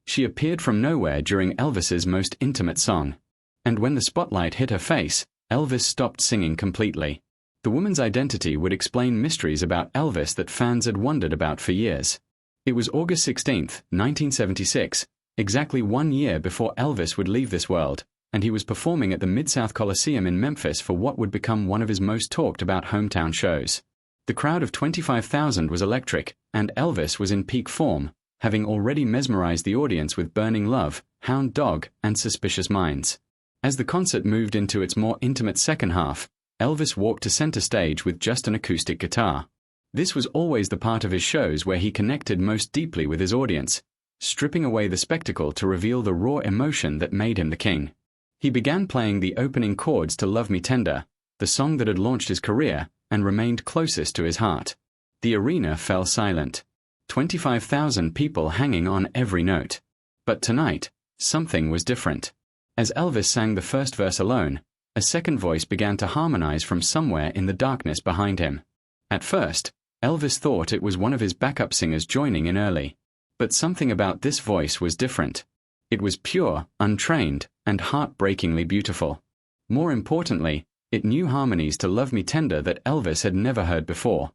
She appeared from nowhere during Elvis's most intimate song. And when the spotlight hit her face, Elvis stopped singing completely. The woman's identity would explain mysteries about Elvis that fans had wondered about for years. It was August 16, 1976, exactly 1 year before Elvis would leave this world, and he was performing at the Mid-South Coliseum in Memphis for what would become one of his most talked about hometown shows. The crowd of 25,000 was electric, and Elvis was in peak form, having already mesmerized the audience with Burning Love, Hound Dog, and Suspicious Minds. As the concert moved into its more intimate second half, Elvis walked to center stage with just an acoustic guitar. This was always the part of his shows where he connected most deeply with his audience, stripping away the spectacle to reveal the raw emotion that made him the king. He began playing the opening chords to Love Me Tender, the song that had launched his career and remained closest to his heart. The arena fell silent. 25,000 people hanging on every note. But tonight, something was different. As Elvis sang the first verse alone, a second voice began to harmonize from somewhere in the darkness behind him. At first, Elvis thought it was one of his backup singers joining in early. But something about this voice was different. It was pure, untrained, and heartbreakingly beautiful. More importantly, it knew harmonies to Love Me Tender that Elvis had never heard before.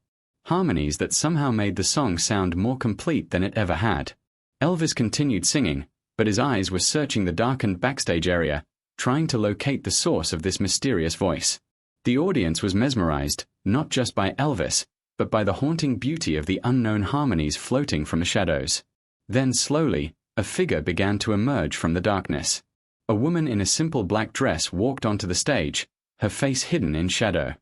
Harmonies that somehow made the song sound more complete than it ever had. Elvis continued singing, but his eyes were searching the darkened backstage area, trying to locate the source of this mysterious voice. The audience was mesmerized, not just by Elvis, but by the haunting beauty of the unknown harmonies floating from the shadows. Then slowly, a figure began to emerge from the darkness. A woman in a simple black dress walked onto the stage, her face hidden in shadow.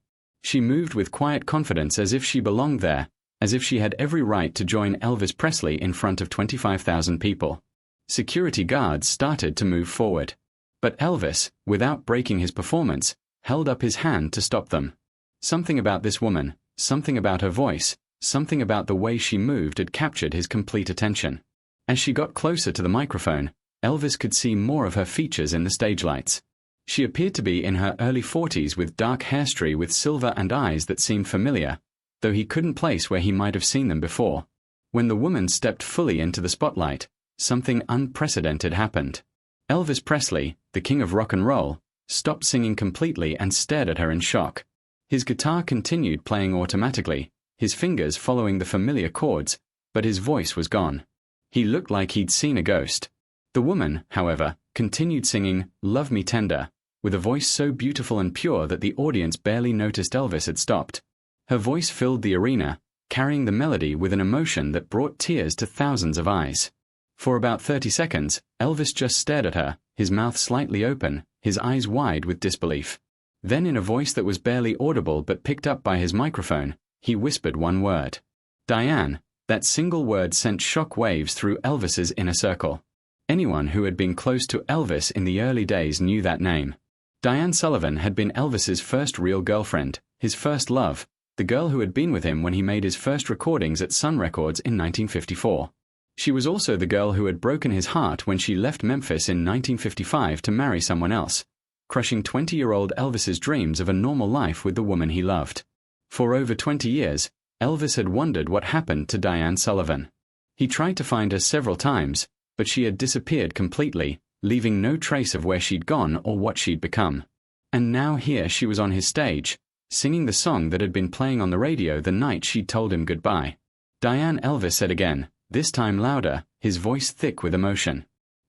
She moved with quiet confidence as if she belonged there, as if she had every right to join Elvis Presley in front of 25,000 people. Security guards started to move forward. But Elvis, without breaking his performance, held up his hand to stop them. Something about this woman, something about her voice, something about the way she moved had captured his complete attention. As she got closer to the microphone, Elvis could see more of her features in the stage lights. She appeared to be in her early 40s with dark hairstray with silver and eyes that seemed familiar, though he couldn't place where he might have seen them before. When the woman stepped fully into the spotlight, something unprecedented happened. Elvis Presley, the king of rock and roll, stopped singing completely and stared at her in shock. His guitar continued playing automatically, his fingers following the familiar chords, but his voice was gone. He looked like he'd seen a ghost. The woman, however, continued singing Love Me Tender, with a voice so beautiful and pure that the audience barely noticed Elvis had stopped. Her voice filled the arena, carrying the melody with an emotion that brought tears to thousands of eyes. For about 30 seconds, Elvis just stared at her, his mouth slightly open, his eyes wide with disbelief. Then in a voice that was barely audible but picked up by his microphone, he whispered one word. Diane. That single word sent shock waves through Elvis's inner circle. Anyone who had been close to Elvis in the early days knew that name. Diane Sullivan had been Elvis's first real girlfriend, his first love, the girl who had been with him when he made his first recordings at Sun Records in 1954. She was also the girl who had broken his heart when she left Memphis in 1955 to marry someone else, crushing 20-year-old Elvis's dreams of a normal life with the woman he loved. For over 20 years, Elvis had wondered what happened to Diane Sullivan. He tried to find her several times, but she had disappeared completely, leaving no trace of where she'd gone or what she'd become. And now here she was on his stage, singing the song that had been playing on the radio the night she'd told him goodbye. Diane, Elvis said again, this time louder, his voice thick with emotion.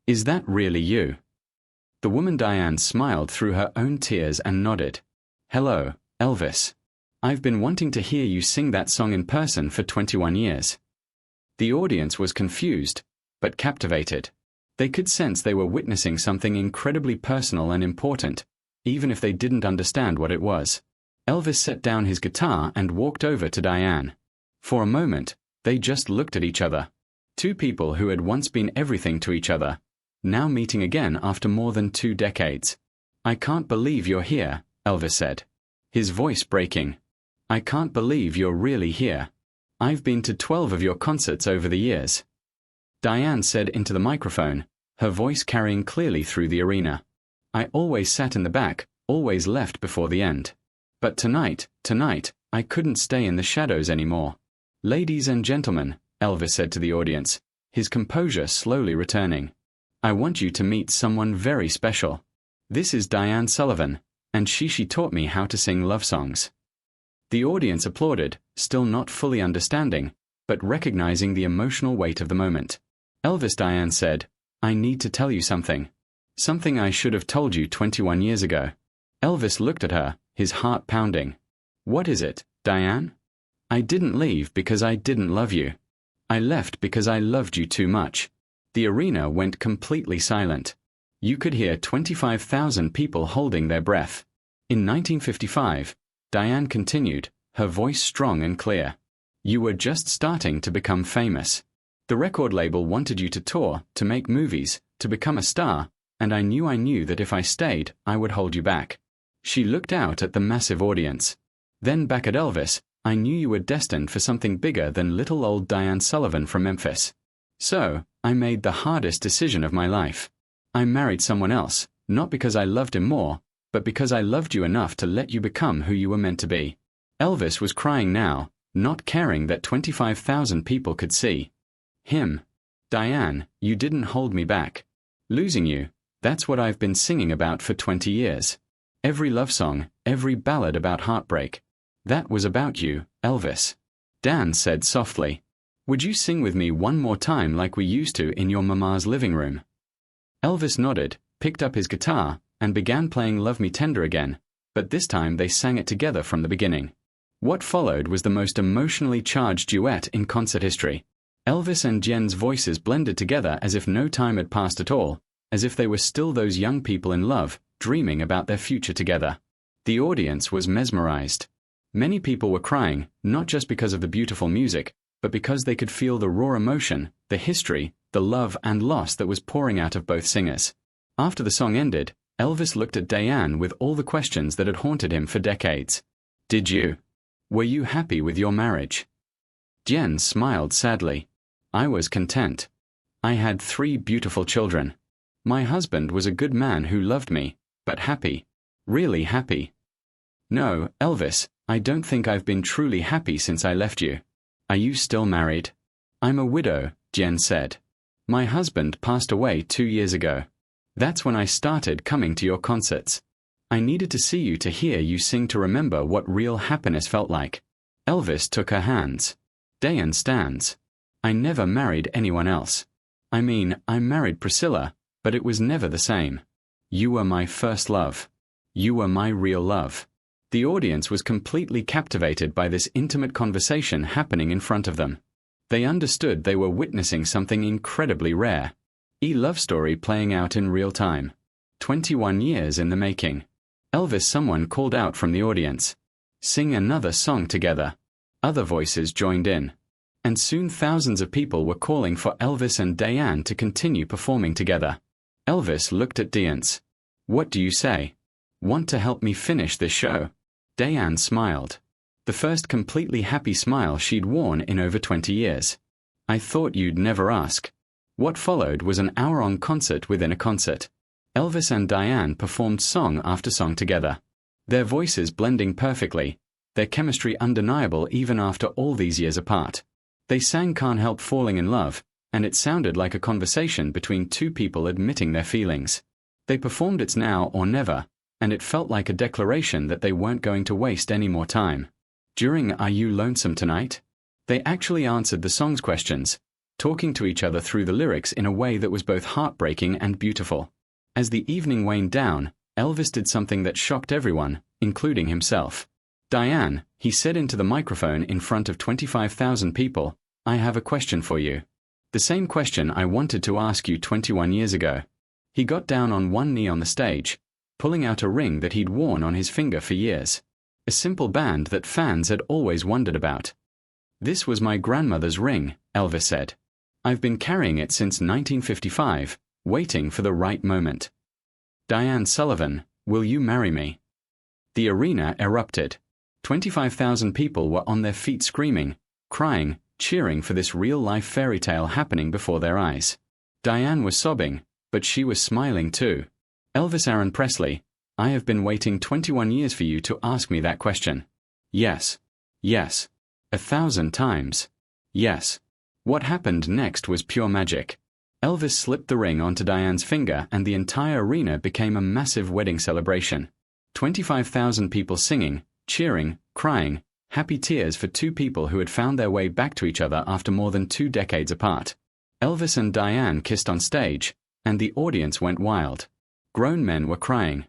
Is that really you? The woman Diane smiled through her own tears and nodded. Hello, Elvis. I've been wanting to hear you sing that song in person for 21 years. The audience was confused, but captivated. They could sense they were witnessing something incredibly personal and important, even if they didn't understand what it was. Elvis set down his guitar and walked over to Diane. For a moment, they just looked at each other. Two people who had once been everything to each other, now meeting again after more than 2 decades. I can't believe you're here, Elvis said, his voice breaking. I can't believe you're really here. I've been to 12 of your concerts over the years. Diane said into the microphone, her voice carrying clearly through the arena. I always sat in the back, always left before the end. But tonight, I couldn't stay in the shadows anymore. Ladies and gentlemen, Elvis said to the audience, his composure slowly returning. "I want you to meet someone very special. This is Diane Sullivan, and she taught me how to sing love songs." The audience applauded, still not fully understanding, but recognizing the emotional weight of the moment. Elvis, Diane said, "I need to tell you something. Something I should have told you 21 years ago." Elvis looked at her, his heart pounding. "What is it, Diane?" "I didn't leave because I didn't love you. I left because I loved you too much." The arena went completely silent. You could hear 25,000 people holding their breath. In 1955, Diane continued, her voice strong and clear. "You were just starting to become famous. The record label wanted you to tour, to make movies, to become a star, and I knew that if I stayed, I would hold you back." She looked out at the massive audience. Then back at Elvis, "I knew you were destined for something bigger than little old Diane Sullivan from Memphis. So, I made the hardest decision of my life. I married someone else, not because I loved him more, but because I loved you enough to let you become who you were meant to be." Elvis was crying now, not caring that 25,000 people could see him. "Diane, you didn't hold me back. Losing you, that's what I've been singing about for 20 years. Every love song, every ballad about heartbreak. That was about you, Elvis." Dan said softly, "Would you sing with me one more time like we used to in your mama's living room?" Elvis nodded, picked up his guitar, and began playing Love Me Tender again, but this time they sang it together from the beginning. What followed was the most emotionally charged duet in concert history. Elvis and Jen's voices blended together as if no time had passed at all, as if they were still those young people in love, dreaming about their future together. The audience was mesmerized. Many people were crying, not just because of the beautiful music, but because they could feel the raw emotion, the history, the love and loss that was pouring out of both singers. After the song ended, Elvis looked at Diane with all the questions that had haunted him for decades. Were you happy with your marriage?" Jen smiled sadly. "I was content. I had 3 beautiful children. My husband was a good man who loved me, but happy. Really happy. No, Elvis, I don't think I've been truly happy since I left you." "Are you still married?" "I'm a widow," Jen said. "My husband passed away 2 years ago. That's when I started coming to your concerts. I needed to see you to hear you sing to remember what real happiness felt like." Elvis took her hands. Diane stands. "I never married anyone else. I mean, I married Priscilla, but it was never the same. You were my first love. You were my real love." The audience was completely captivated by this intimate conversation happening in front of them. They understood they were witnessing something incredibly rare. A love story playing out in real time. 21 years in the making. Elvis, someone called out from the audience. "Sing another song together." Other voices joined in. And soon thousands of people were calling for Elvis and Diane to continue performing together. Elvis looked at Diane. "What do you say? Want to help me finish this show?" Diane smiled. The first completely happy smile she'd worn in over 20 years. "I thought you'd never ask." What followed was an hour-long concert within a concert. Elvis and Diane performed song after song together. Their voices blending perfectly, their chemistry undeniable even after all these years apart. They sang Can't Help Falling in Love, and it sounded like a conversation between 2 people admitting their feelings. They performed It's Now or Never, and it felt like a declaration that they weren't going to waste any more time. During Are You Lonesome Tonight? They actually answered the song's questions, talking to each other through the lyrics in a way that was both heartbreaking and beautiful. As the evening waned down, Elvis did something that shocked everyone, including himself. "Diane," he said into the microphone in front of 25,000 people, "I have a question for you. The same question I wanted to ask you 21 years ago." He got down on one knee on the stage, pulling out a ring that he'd worn on his finger for years. A simple band that fans had always wondered about. "This was my grandmother's ring," Elvis said. "I've been carrying it since 1955, waiting for the right moment. Diane Sullivan, will you marry me?" The arena erupted. 25,000 people were on their feet screaming, crying, cheering for this real-life fairy tale happening before their eyes. Diane was sobbing, but she was smiling too. "Elvis Aaron Presley, I have been waiting 21 years for you to ask me that question. Yes. Yes. 1,000 times. Yes. What happened next was pure magic. Elvis slipped the ring onto Diane's finger and the entire arena became a massive wedding celebration. 25,000 people singing, cheering, crying, happy tears for two people who had found their way back to each other after more than 2 decades apart. Elvis and Diane kissed on stage, and the audience went wild. Grown men were crying.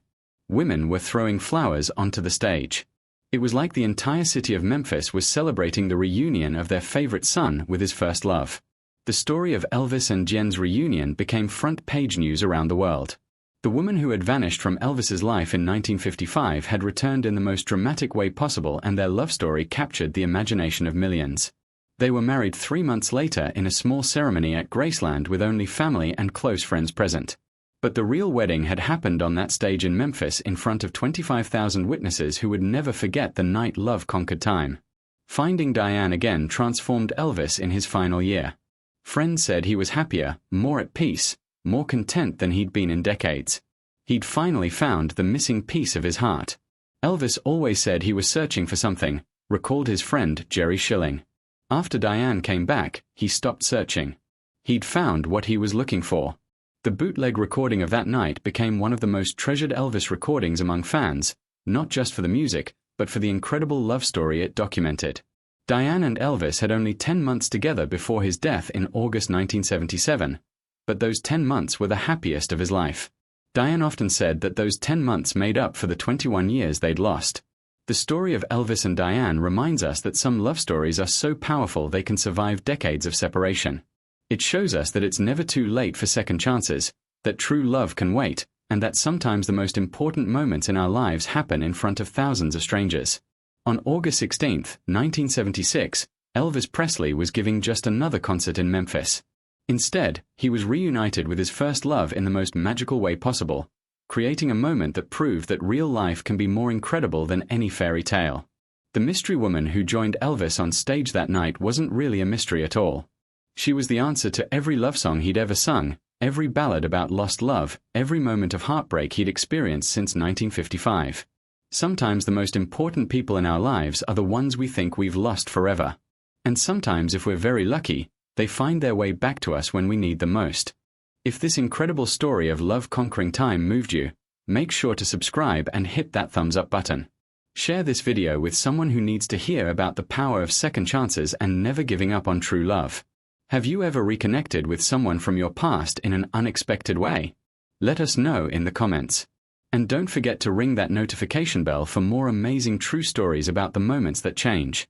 Women were throwing flowers onto the stage. It was like the entire city of Memphis was celebrating the reunion of their favorite son with his first love. The story of Elvis and Jen's reunion became front-page news around the world. The woman who had vanished from Elvis's life in 1955 had returned in the most dramatic way possible, and their love story captured the imagination of millions. They were married 3 months later in a small ceremony at Graceland with only family and close friends present. But the real wedding had happened on that stage in Memphis in front of 25,000 witnesses who would never forget the night love conquered time. Finding Diane again transformed Elvis in his final year. Friends said he was happier, more at peace, more content than he'd been in decades. He'd finally found the missing piece of his heart. Elvis always said he was searching for something, recalled his friend Jerry Schilling. After Diane came back, he stopped searching. He'd found what he was looking for. The bootleg recording of that night became one of the most treasured Elvis recordings among fans, not just for the music, but for the incredible love story it documented. Diane and Elvis had only 10 months together before his death in August 1977, but those 10 months were the happiest of his life. Diane often said that those 10 months made up for the 21 years they'd lost. The story of Elvis and Diane reminds us that some love stories are so powerful they can survive decades of separation. It shows us that it's never too late for second chances, that true love can wait, and that sometimes the most important moments in our lives happen in front of thousands of strangers. On August 16, 1976, Elvis Presley was giving just another concert in Memphis. Instead, he was reunited with his first love in the most magical way possible, creating a moment that proved that real life can be more incredible than any fairy tale. The mystery woman who joined Elvis on stage that night wasn't really a mystery at all. She was the answer to every love song he'd ever sung, every ballad about lost love, every moment of heartbreak he'd experienced since 1955. Sometimes the most important people in our lives are the ones we think we've lost forever. And sometimes, if we're very lucky, they find their way back to us when we need them most. If this incredible story of love conquering time moved you, make sure to subscribe and hit that thumbs up button. Share this video with someone who needs to hear about the power of second chances and never giving up on true love. Have you ever reconnected with someone from your past in an unexpected way? Let us know in the comments. And don't forget to ring that notification bell for more amazing true stories about the moments that change.